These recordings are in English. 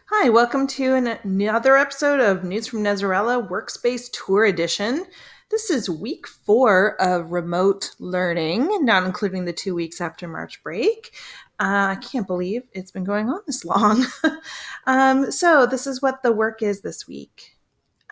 Hi, welcome to another episode of News from Nesrallah Workspace Tour Edition. This is week 4 of remote learning, not including the 2 weeks after March break. I can't believe it's been going on this long. So this is what the work is this week.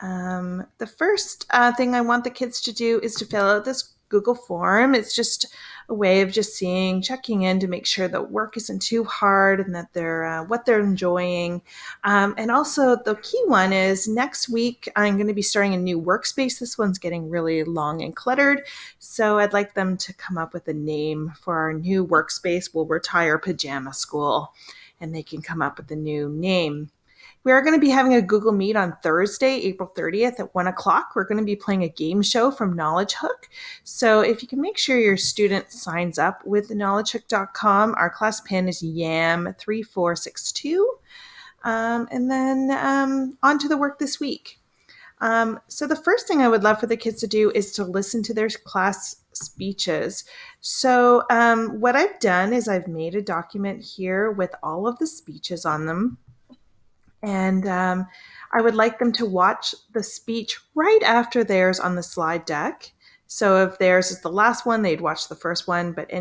The first thing I want the kids to do is to fill out this Google form. It's just a way of just checking in to make sure that work isn't too hard and that they're what they're enjoying. And also, the key one is next week I'm going to be starting a new workspace. This one's getting really long and cluttered, so I'd like them to come up with a name for our new workspace. We'll retire Pajama School, and they can come up with a new name. We are going to be having a Google Meet on Thursday, April 30th at 1 o'clock. We're going to be playing a game show from Knowledge Hook. So if you can make sure your student signs up with knowledgehook.com, our class pin is YAM3462. And then on to the work this week. So the first thing I would love for the kids to do is to listen to their class speeches. So what I've done is I've made a document here with all of the speeches on them. And I would like them to watch the speech right after theirs on the slide deck. So if theirs is the last one, they'd watch the first one, but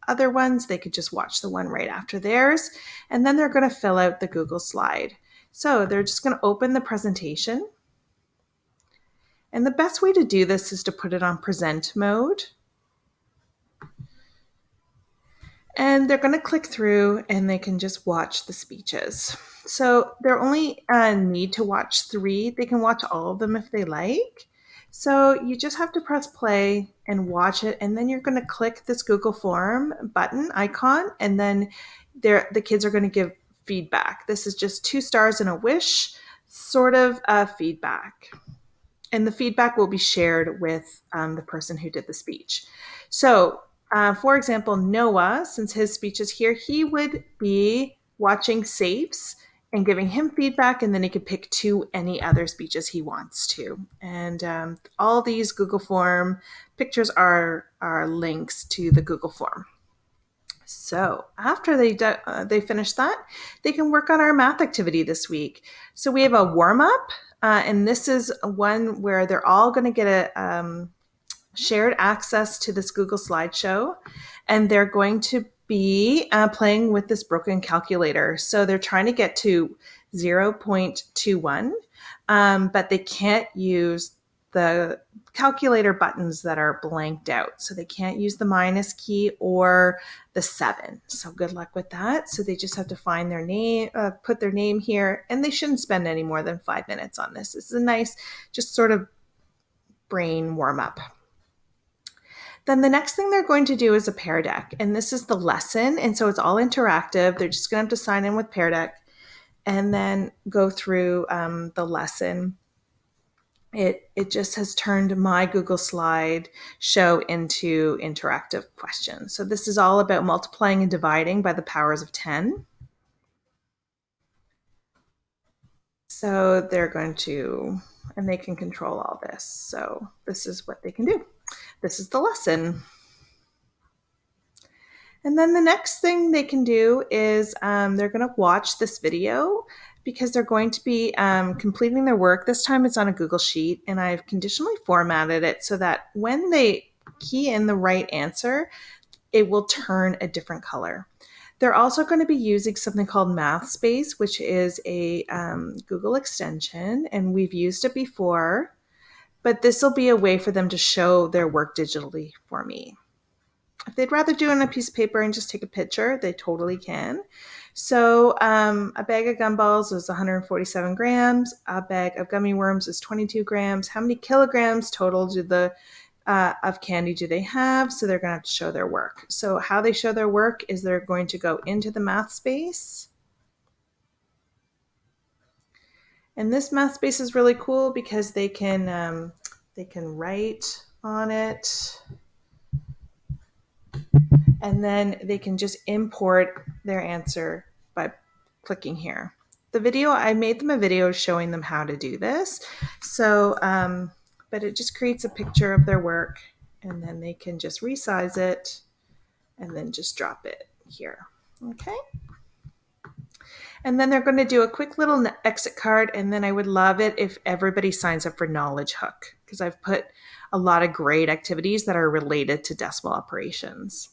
other ones, they could just watch the one right after theirs. And then they're going to fill out the Google slide. So they're just going to open the presentation. And the best way to do this is to put it on present mode. And they're going to click through and they can just watch the speeches. So they're only need to watch 3. They can watch all of them if they like. So you just have to press play and watch it. And then you're going to click this Google Form button icon. And then the kids are going to give feedback. This is just 2 stars and a wish sort of feedback. And the feedback will be shared with the person who did the speech. So for example, Noah, since his speech is here, he would be watching Safe's and giving him feedback, and then he could pick 2 any other speeches he wants to. And all these Google Form pictures are links to the Google Form. So after they finish that, they can work on our math activity this week. So we have a warm-up, and this is one where they're all going to get a shared access to this Google slideshow, and they're going to be playing with this broken calculator. So they're trying to get to 0.21, but they can't use the calculator buttons that are blanked out. So they can't use the minus key or the 7. So good luck with that. So they just have to find their name, put their name here, and they shouldn't spend any more than 5 minutes on this. This is a nice, just sort of brain warm up. Then the next thing they're going to do is a Pear Deck, and this is the lesson, and so it's all interactive. They're just going to have to sign in with Pear Deck and then go through the lesson. It just has turned my Google slide show into interactive questions. So this is all about multiplying and dividing by the powers of 10. So they're going to, and they can control all this. So this is what they can do. This is the lesson. And then the next thing they can do is they're going to watch this video because they're going to be completing their work. This time it's on a Google Sheet, and I've conditionally formatted it so that when they key in the right answer, it will turn a different color. They're also going to be using something called MathSpace, which is a Google extension, and we've used it before, but this will be a way for them to show their work digitally for me. If they'd rather do it on a piece of paper and just take a picture, they totally can. So a bag of gumballs is 147 grams. A bag of gummy worms is 22 grams. How many kilograms total of candy do they have? So they're going to have to show their work. So how they show their work is they're going to go into the MathSpace. And this MathSpace is really cool because they can write on it. And then they can just import their answer by clicking here. I made them a video showing them how to do this. So, but it just creates a picture of their work, and then they can just resize it and then just drop it here. Okay. And then they're going to do a quick little exit card. And then I would love it if everybody signs up for Knowledge Hook, because I've put a lot of great activities that are related to decimal operations.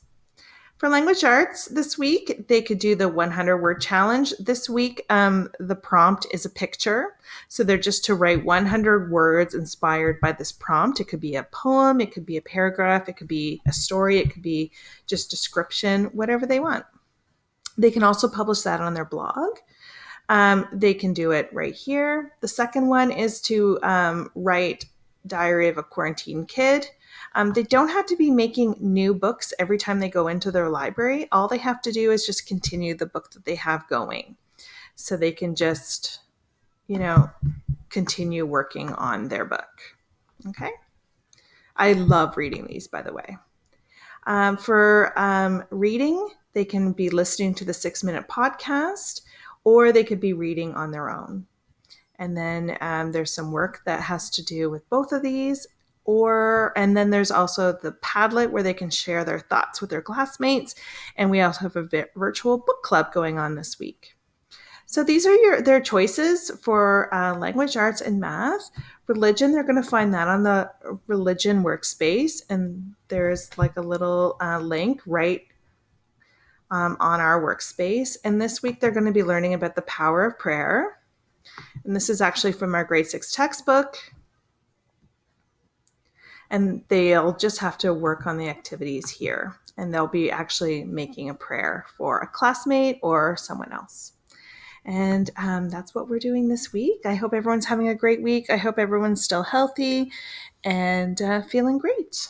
For language arts this week, they could do the 100 word challenge. This week, the prompt is a picture. So they're just to write 100 words inspired by this prompt. It could be a poem, it could be a paragraph, it could be a story, it could be just description, whatever they want. They can also publish that on their blog. They can do it right here. The second one is to write Diary of a Quarantine Kid. They don't have to be making new books every time they go into their library. All they have to do is just continue the book that they have going. So they can just, continue working on their book. Okay. I love reading these, by the way. For reading, they can be listening to the 6-minute podcast, or they could be reading on their own. And then there's some work that has to do with both of these. And then there's also the Padlet, where they can share their thoughts with their classmates. And we also have a virtual book club going on this week. So these are their choices for language arts and math. Religion, they're going to find that on the religion workspace. And there's like a little link right on our workspace. And this week, they're going to be learning about the power of prayer. And this is actually from our grade 6 textbook. And they'll just have to work on the activities here. And they'll be actually making a prayer for a classmate or someone else. And that's what we're doing this week. I hope everyone's having a great week. I hope everyone's still healthy and feeling great.